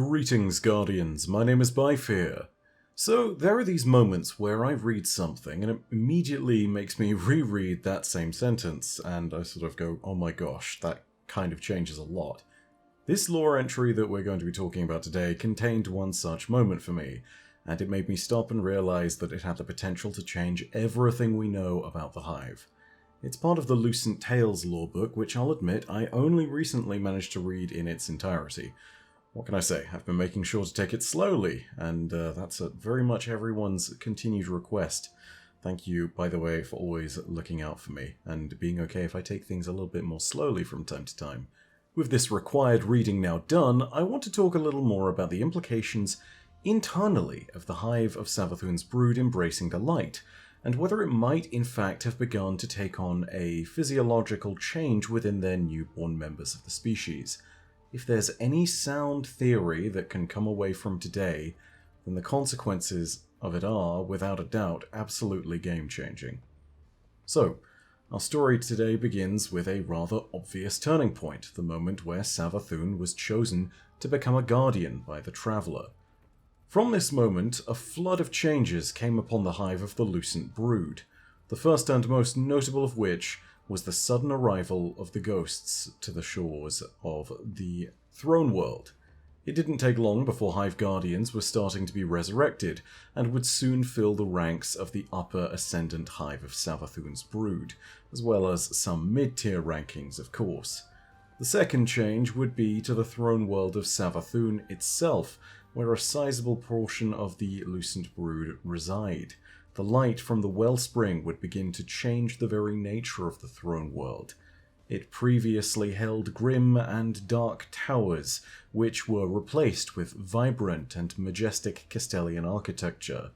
Greetings, Guardians. My name is Byfear. So, there are these moments where I read something and it immediately makes me reread that same sentence, and I sort of go, oh my gosh, that kind of changes a lot. This lore entry that we're going to be talking about today contained one such moment for me, and it made me stop and realize that it had the potential to change everything we know about the Hive. It's part of the Lucent Tales lore book, which I'll admit I only recently managed to read in its entirety. What can I say? I've been making sure to take it slowly, and that's very much everyone's continued request. Thank you, by the way, for always looking out for me, and being okay if I take things a little bit more slowly from time to time. With this required reading now done, I want to talk a little more about the implications internally of the Hive of Savathun's brood embracing the light, and whether it might in fact have begun to take on a physiological change within their newborn members of the species. If there's any sound theory that can come away from today, then the consequences of it are, without a doubt, absolutely game-changing. So, our story today begins with a rather obvious turning point, the moment where Savathun was chosen to become a guardian by the Traveller. From this moment, a flood of changes came upon the Hive of the Lucent Brood, the first and most notable of which was the sudden arrival of the ghosts to the shores of the Throne World. It didn't take long before Hive Guardians were starting to be resurrected, and would soon fill the ranks of the upper Ascendant Hive of Savathun's brood, as well as some mid-tier rankings, of course. The second change would be to the Throne World of Savathun itself, where a sizable portion of the Lucent brood reside. The light from the wellspring would begin to change the very nature of the Throne World. It previously held grim and dark towers, which were replaced with vibrant and majestic Castelian architecture.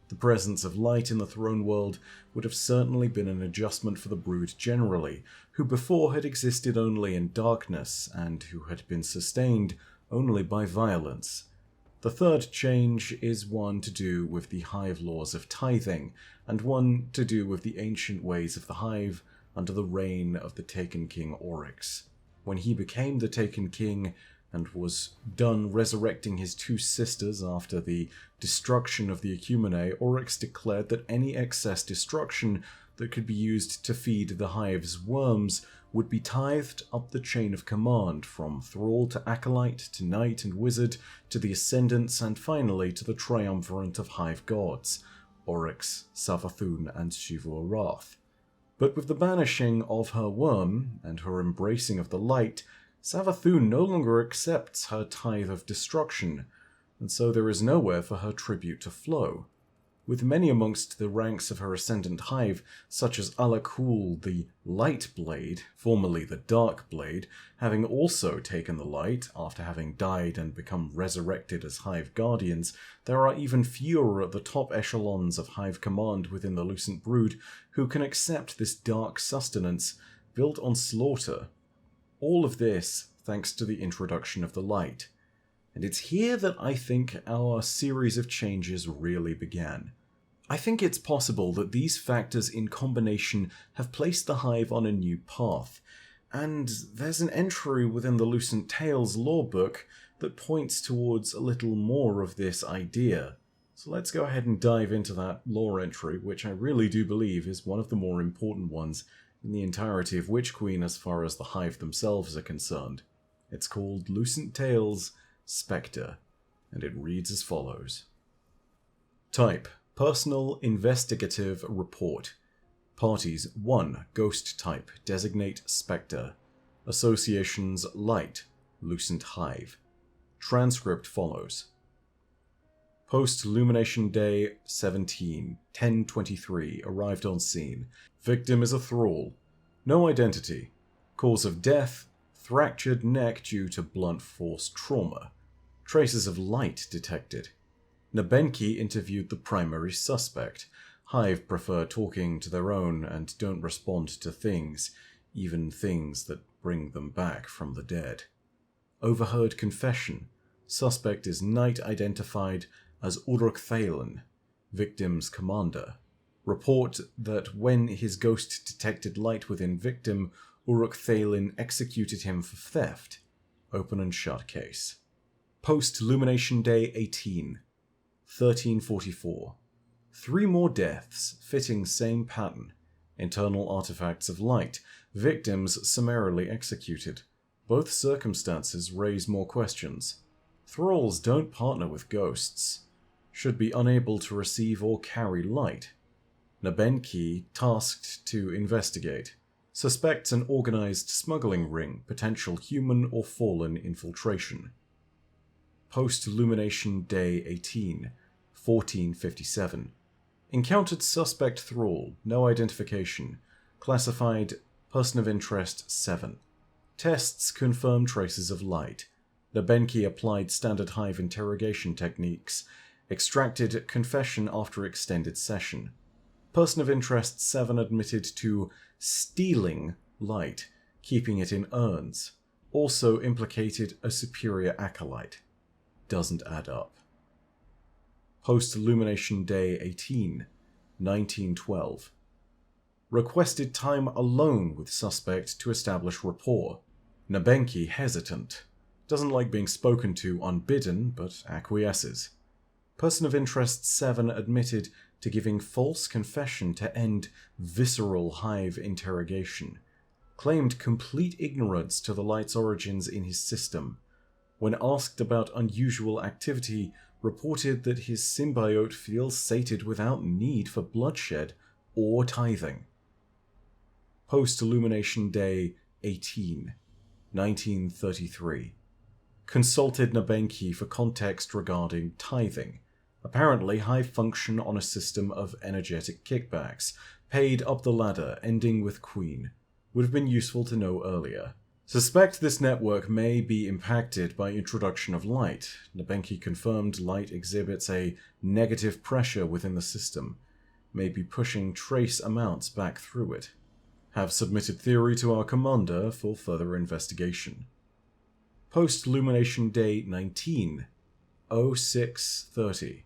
The presence of light in the Throne World would have certainly been an adjustment for the brood generally, who before had existed only in darkness, and who had been sustained only by violence. The third change is one to do with the Hive laws of tithing, and one to do with the ancient ways of the Hive under the reign of the Taken King Oryx. When he became the Taken King and was done resurrecting his two sisters after the destruction of the Ecumene, Oryx declared that any excess destruction that could be used to feed the Hive's worms would be tithed up the chain of command, from thrall to acolyte to knight and wizard to the ascendants, and finally to the triumvirate of Hive gods, Oryx, Savathun, and Xivu-Arath. But with the banishing of her worm, and her embracing of the light, Savathun no longer accepts her tithe of destruction, and so there is nowhere for her tribute to flow. With many amongst the ranks of her Ascendant Hive, such as Alakul the Light Blade, formerly the Dark Blade, having also taken the light after having died and become resurrected as Hive Guardians, there are even fewer at the top echelons of Hive Command within the Lucent Brood who can accept this dark sustenance built on slaughter. All of this thanks to the introduction of the light. And it's here that I think our series of changes really began. I think it's possible that these factors in combination have placed the Hive on a new path, and there's an entry within the Lucent Tales lore book that points towards a little more of this idea. So let's go ahead and dive into that lore entry, which I really do believe is one of the more important ones in the entirety of Witch Queen as far as the Hive themselves are concerned. It's called Lucent Tales Spectre, and it reads as follows. Type: Personal Investigative Report. Parties: 1. Ghost type, designate Spectre. Associations: Light, Lucent Hive. Transcript follows. Post-Lumination Day 17, 10:23, arrived on scene. Victim is a thrall. No identity. Cause of death: fractured neck due to blunt force trauma. Traces of light detected. Nabenki interviewed the primary suspect. Hive prefer talking to their own and don't respond to things, even things that bring them back from the dead. Overheard confession. Suspect is Knight identified as Uruk Thalen, victim's commander. Report that when his ghost detected light within victim, Uruk Thalen executed him for theft. Open and shut case. Post-Illumination Day 18, 1344. 3 more deaths, fitting same pattern. Internal artifacts of light, victims summarily executed. Both circumstances raise more questions. Thralls don't partner with ghosts. Should be unable to receive or carry light. Nabenki tasked to investigate. Suspects an organized smuggling ring, potential human or fallen infiltration. Post-Illumination Day 18, 1457. Encountered suspect thrall, no identification. Classified Person of Interest 7. Tests confirm traces of light. Nabenki applied standard hive interrogation techniques. Extracted confession after extended session. Person of Interest 7 admitted to stealing light, keeping it in urns. Also implicated a superior acolyte. Doesn't add up. Post-Illumination Day 18, 1912. Requested time alone with suspect to establish rapport. Nabenki hesitant. Doesn't like being spoken to unbidden, but acquiesces. Person of Interest 7 admitted to giving false confession to end visceral hive interrogation. Claimed complete ignorance to the light's origins in his system. When asked about unusual activity, reported that his symbiote feels sated without need for bloodshed or tithing. Post-Illumination Day 18, 1933. Consulted Nabenki for context regarding tithing. Apparently, hive function on a system of energetic kickbacks, paid up the ladder, ending with Queen. Would have been useful to know earlier. Suspect this network may be impacted by introduction of light. Nabenki confirmed light exhibits a negative pressure within the system, may be pushing trace amounts back through it. Have submitted theory to our commander for further investigation. Post-Illumination Day 19, 0630.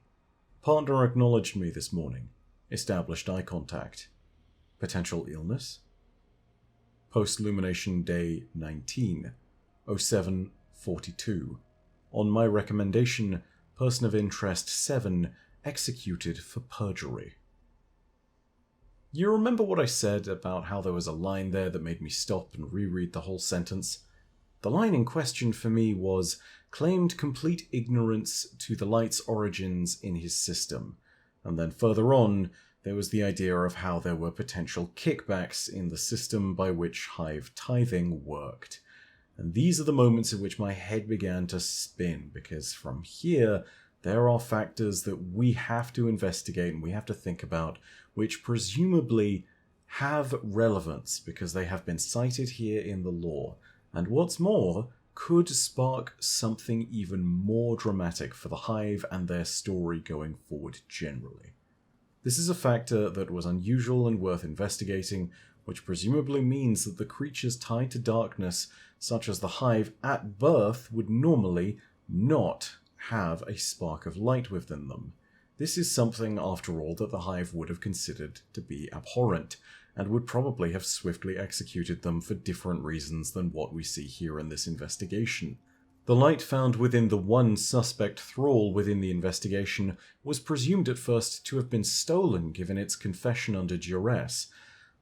Partner acknowledged me this morning. Established eye contact. Potential illness? Post-Illumination Day 19, 0742. On my recommendation, Person of Interest 7 executed for perjury. You remember what I said about how there was a line there that made me stop and reread the whole sentence? The line in question for me was, claimed complete ignorance to the light's origins in his system. And then further on, there was the idea of how there were potential kickbacks in the system by which hive tithing worked. And these are the moments in which my head began to spin, because from here, there are factors that we have to investigate and we have to think about, which presumably have relevance because they have been cited here in the lore. And what's more, could spark something even more dramatic for the hive and their story going forward generally. This is a factor that was unusual and worth investigating, which presumably means that the creatures tied to darkness, such as the hive at birth, would normally not have a spark of light within them. This is something, after all, that the hive would have considered to be abhorrent, and would probably have swiftly executed them for different reasons than what we see here in this investigation. The light found within the one suspect thrall within the investigation was presumed at first to have been stolen given its confession under duress,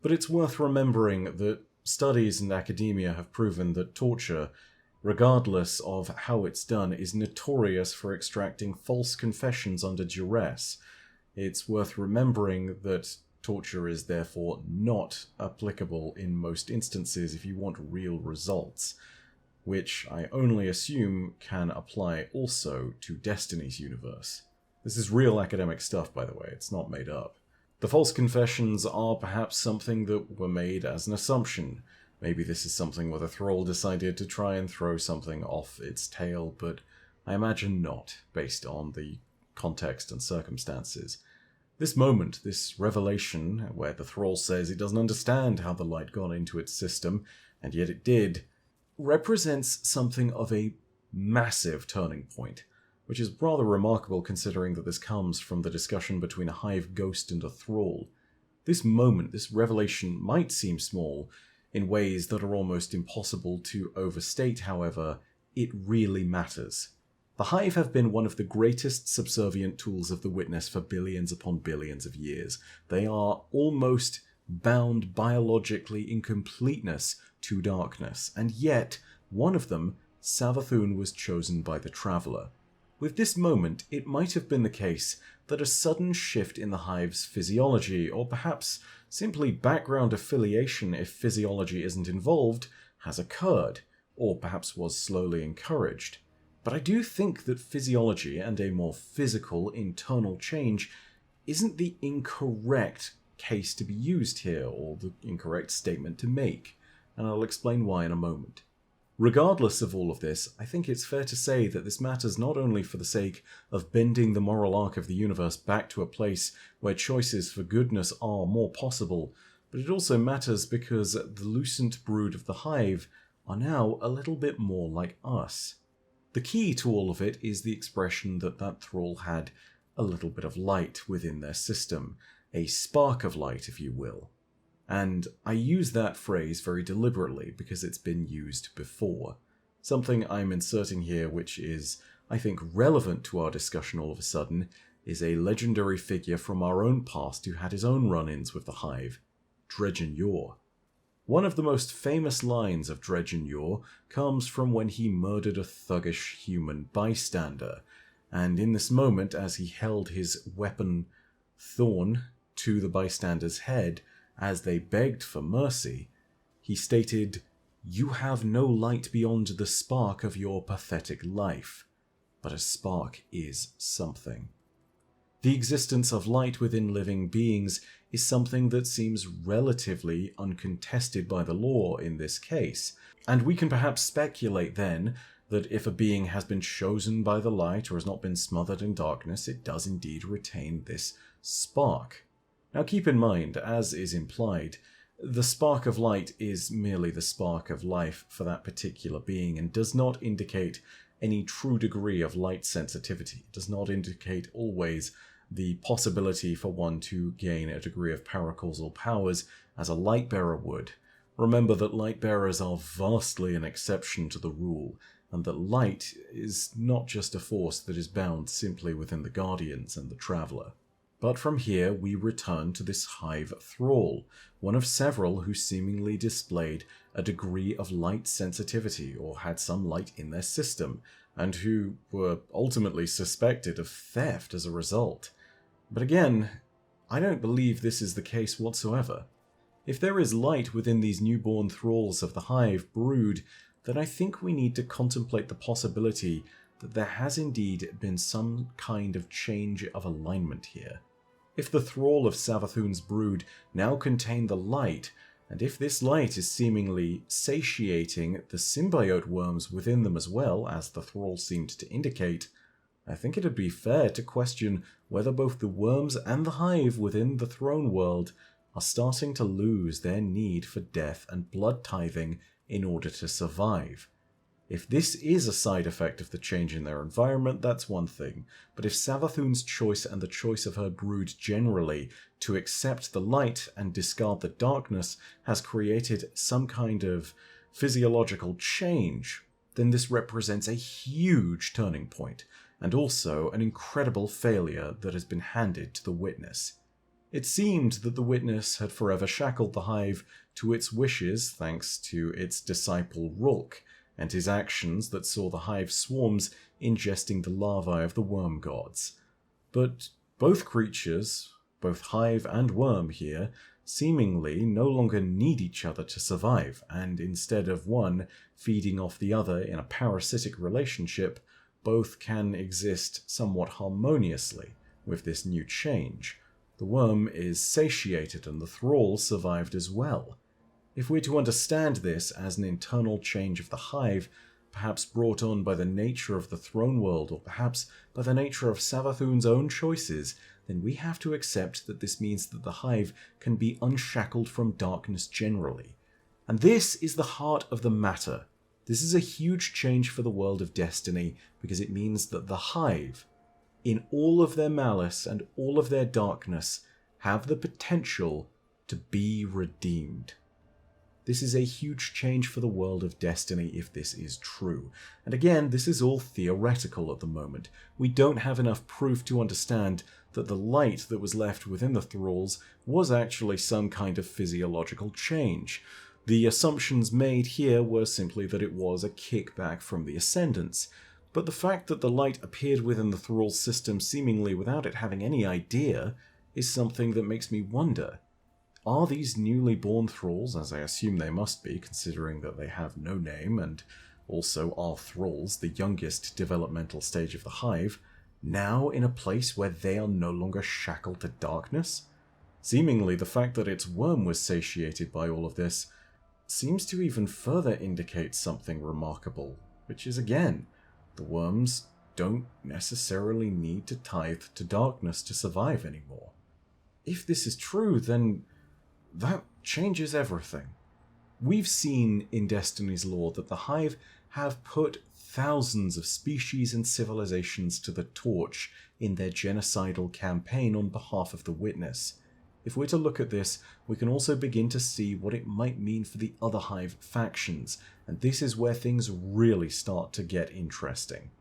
but it's worth remembering that studies and academia have proven that torture, regardless of how it's done, is notorious for extracting false confessions under duress. It's worth remembering that torture is therefore not applicable in most instances if you want real results, which I only assume can apply also to Destiny's universe. This is real academic stuff, by the way, it's not made up. The false confessions are perhaps something that were made as an assumption. Maybe this is something where the thrall decided to try and throw something off its tail, but I imagine not, based on the context and circumstances. This moment, this revelation, where the thrall says it doesn't understand how the light got into its system, and yet it did, represents something of a massive turning point, which is rather remarkable considering that this comes from the discussion between a hive ghost and a thrall. This moment, this revelation, might seem small in ways that are almost impossible to overstate, however, it really matters. The hive have been one of the greatest subservient tools of the Witness for billions upon billions of years. They are almost bound biologically in completeness to darkness, and yet one of them, Savathun, was chosen by the Traveller. With this moment, it might have been the case that a sudden shift in the hive's physiology, or perhaps simply background affiliation if physiology isn't involved, has occurred, or perhaps was slowly encouraged. But I do think that physiology and a more physical internal change isn't the incorrect case to be used here, or the incorrect statement to make, and I'll explain why in a moment. Regardless of all of this, I think it's fair to say that this matters not only for the sake of bending the moral arc of the universe back to a place where choices for goodness are more possible, but it also matters because the lucent brood of the hive are now a little bit more like us. The key to all of it is the expression that thrall had a little bit of light within their system, a spark of light, if you will. And I use that phrase very deliberately because it's been used before. Something I'm inserting here, which is, I think, relevant to our discussion all of a sudden, is a legendary figure from our own past who had his own run-ins with the hive, Dredgen Yor. One of the most famous lines of Dredgen Yor comes from when he murdered a thuggish human bystander, and in this moment, as he held his weapon thorn to the bystander's head, as they begged for mercy, he stated, "You have no light beyond the spark of your pathetic life, but a spark is something." The existence of light within living beings is something that seems relatively uncontested by the law in this case, and we can perhaps speculate then that if a being has been chosen by the light or has not been smothered in darkness, it does indeed retain this spark. Now keep in mind, as is implied, the spark of light is merely the spark of life for that particular being and does not indicate any true degree of light sensitivity. It does not indicate always the possibility for one to gain a degree of paracausal powers as a light bearer would. Remember that light bearers are vastly an exception to the rule, and that light is not just a force that is bound simply within the Guardians and the Traveller. But from here we return to this hive thrall, one of several who seemingly displayed a degree of light sensitivity or had some light in their system, and who were ultimately suspected of theft as a result. But again, I don't believe this is the case whatsoever. If there is light within these newborn thralls of the hive brood, then I think we need to contemplate the possibility that there has indeed been some kind of change of alignment here. If the thrall of Savathun's brood now contain the light, and if this light is seemingly satiating the symbiote worms within them as well, as the thrall seemed to indicate, I think it'd be fair to question whether both the worms and the hive within the throne world are starting to lose their need for death and blood tithing in order to survive. If this is a side effect of the change in their environment, that's one thing, but if Savathun's choice and the choice of her brood generally to accept the light and discard the darkness has created some kind of physiological change, then this represents a huge turning point, and also an incredible failure that has been handed to the Witness. It seemed that the Witness had forever shackled the hive to its wishes thanks to its disciple Rulk, and his actions that saw the hive swarms ingesting the larvae of the worm gods. But both creatures, both hive and worm here, seemingly no longer need each other to survive, and instead of one feeding off the other in a parasitic relationship, both can exist somewhat harmoniously with this new change. The worm is satiated and the thrall survived as well. If we're to understand this as an internal change of the hive, perhaps brought on by the nature of the throne world, or perhaps by the nature of Savathun's own choices, then we have to accept that this means that the hive can be unshackled from darkness generally. And this is the heart of the matter. This is a huge change for the world of Destiny, because it means that the hive, in all of their malice and all of their darkness, have the potential to be redeemed. This is a huge change for the world of Destiny if this is true. And again, this is all theoretical at the moment. We don't have enough proof to understand that the light that was left within the thralls was actually some kind of physiological change. The assumptions made here were simply that it was a kickback from the Ascendants. But the fact that the light appeared within the thrall system seemingly without it having any idea is something that makes me wonder. Are these newly born thralls, as I assume they must be, considering that they have no name, and also are thralls, the youngest developmental stage of the Hive, now in a place where they are no longer shackled to darkness? Seemingly, the fact that its worm was satiated by all of this seems to even further indicate something remarkable, which is, again, the worms don't necessarily need to tithe to darkness to survive anymore. If this is true, then that changes everything. We've seen in Destiny's lore that the Hive have put thousands of species and civilizations to the torch in their genocidal campaign on behalf of the Witness. If we're to look at this, we can also begin to see what it might mean for the other Hive factions, and this is where things really start to get interesting.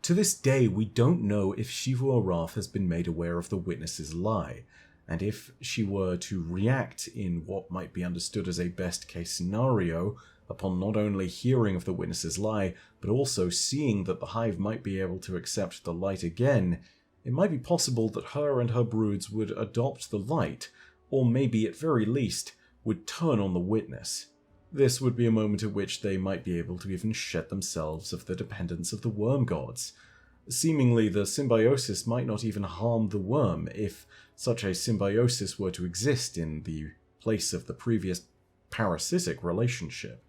To this day, we don't know if Xivu Arath has been made aware of the Witness's lie, and if she were to react in what might be understood as a best-case scenario upon not only hearing of the Witness's lie, but also seeing that the Hive might be able to accept the light again, it might be possible that her and her broods would adopt the light, or maybe at very least would turn on the Witness. This would be a moment at which they might be able to even shed themselves of the dependence of the worm gods. Seemingly, the symbiosis might not even harm the worm if such a symbiosis were to exist in the place of the previous parasitic relationship.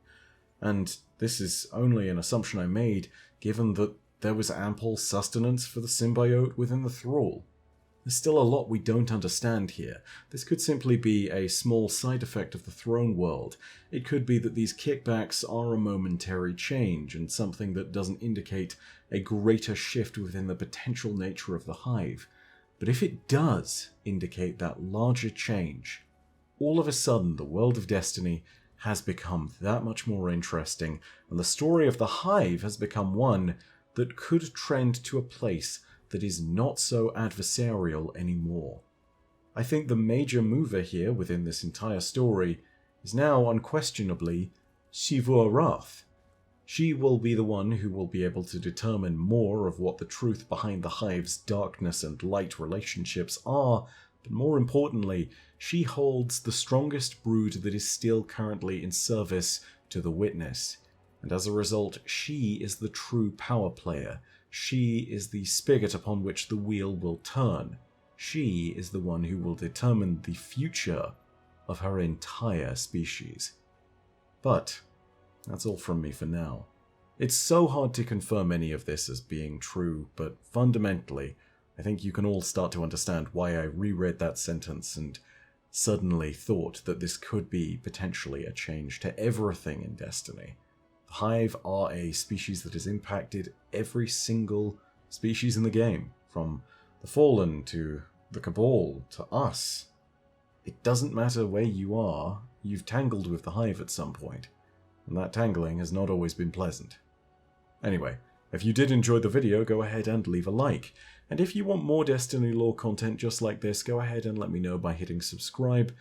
And this is only an assumption I made, given that there was ample sustenance for the symbiote within the thrall. There's still a lot we don't understand here. This could simply be a small side effect of the throne world. It could be that these kickbacks are a momentary change and something that doesn't indicate a greater shift within the potential nature of the Hive. But if it does indicate that larger change, all of a sudden the world of Destiny has become that much more interesting, and the story of the Hive has become one that could trend to a place that is not so adversarial anymore. I think the major mover here within this entire story is now unquestionably Xivu Arath. She will be the one who will be able to determine more of what the truth behind the Hive's darkness and light relationships are, but more importantly, she holds the strongest brood that is still currently in service to the Witness. And as a result, she is the true power player. She is the spigot upon which the wheel will turn. She is the one who will determine the future of her entire species. But that's all from me for now. It's so hard to confirm any of this as being true, but fundamentally, I think you can all start to understand why I reread that sentence and suddenly thought that this could be potentially a change to everything in Destiny. The Hive are a species that has impacted every single species in the game, from the Fallen to the Cabal to us. It doesn't matter where you are, you've tangled with the Hive at some point, and that tangling has not always been pleasant. Anyway, if you did enjoy the video, go ahead and leave a like. And if you want more Destiny lore content just like this, go ahead and let me know by hitting subscribe,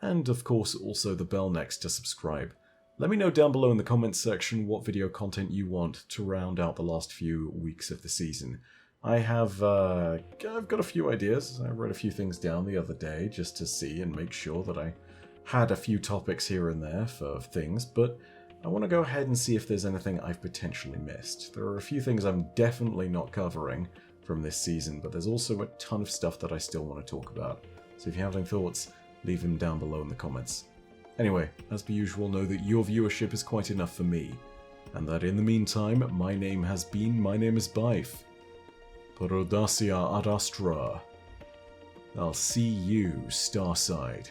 and of course also the bell next to subscribe. Let me know down below in the comments section what video content you want to round out the last few weeks of the season. I've got a few ideas. I wrote a few things down the other day just to see and make sure that I had a few topics here and there for things, but I want to go ahead and see if there's anything I've potentially missed. There are a few things I'm definitely not covering from this season, but there's also a ton of stuff that I still want to talk about. So if you have any thoughts, leave them down below in the comments. Anyway, as per usual, know that your viewership is quite enough for me, and that in the meantime, my name is Byf. Per audacia ad astra. I'll see you, Starside.